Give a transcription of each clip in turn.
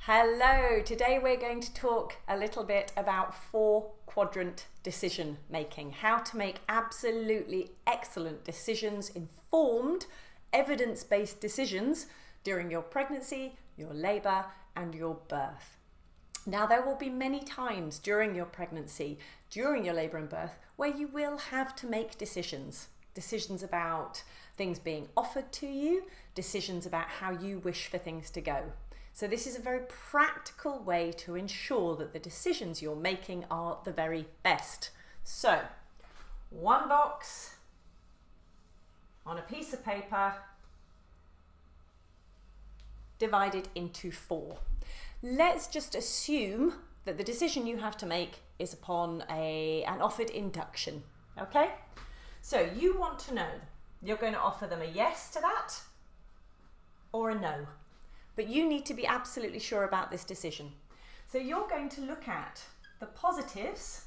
Hello, today we're going to talk a little bit about 4-quadrant decision making, how to make absolutely excellent decisions, informed, evidence-based decisions during your pregnancy, your labour and your birth. Now there will be many times during your pregnancy, during your labour and birth, where you will have to make decisions about things being offered to you, decisions about how you wish for things to go. So this is a very practical way to ensure that the decisions you're making are the very best. So, one box on a piece of paper divided into 4. Let's just assume that the decision you have to make is upon an offered induction, okay? So you want to know, you're going to offer them a yes to that or a no. But you need to be absolutely sure about this decision. So you're going to look at the positives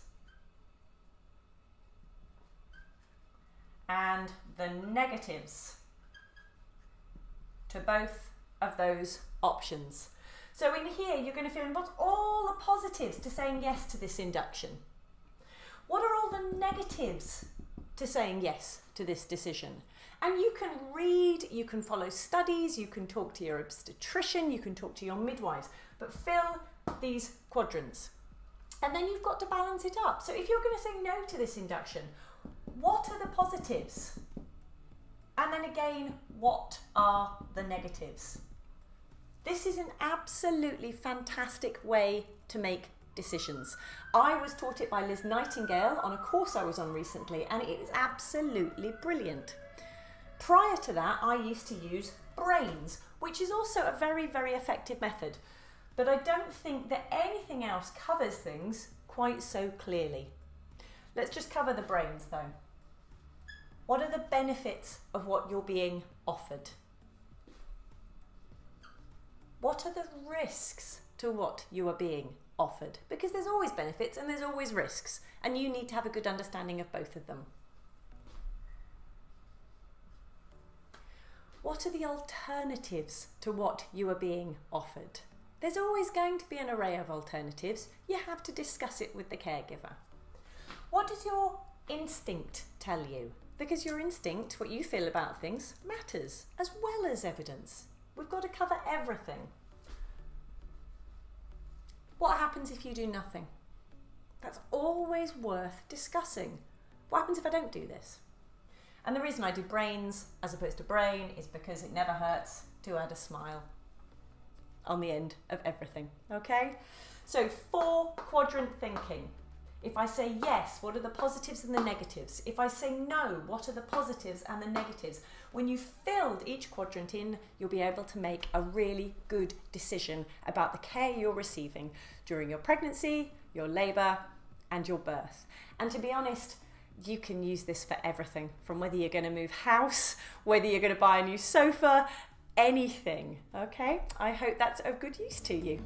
and the negatives to both of those options. So in here, you're going to fill in what's all the positives to saying yes to this induction. What are all the negatives to saying yes to this decision? And you can read, you can follow studies, you can talk to your obstetrician, you can talk to your midwives, but fill these quadrants. And then you've got to balance it up. So if you're going to say no to this induction, what are the positives? And then again, what are the negatives? This is an absolutely fantastic way to make decisions. I was taught it by Liz Nightingale on a course I was on recently, and it is absolutely brilliant. Prior to that, I used to use brains, which is also a very, very effective method. But I don't think that anything else covers things quite so clearly. Let's just cover the brains though. What are the benefits of what you're being offered? What are the risks to what you are being offered? Because there's always benefits and there's always risks, and you need to have a good understanding of both of them. What are the alternatives to what you are being offered? There's always going to be an array of alternatives. You have to discuss it with the caregiver. What does your instinct tell you? Because your instinct, what you feel about things, matters, as well as evidence. We've got to cover everything. What happens if you do nothing? That's always worth discussing. What happens if I don't do this? And the reason I do brains as opposed to brain is because it never hurts to add a smile on the end of everything, okay? So 4-quadrant thinking. If I say yes, what are the positives and the negatives? If I say no, what are the positives and the negatives? When you've filled each quadrant in, you'll be able to make a really good decision about the care you're receiving during your pregnancy, your labour and your birth. And to be honest, you can use this for everything, from whether you're going to move house, whether you're going to buy a new sofa, anything, okay? I hope that's of good use to you.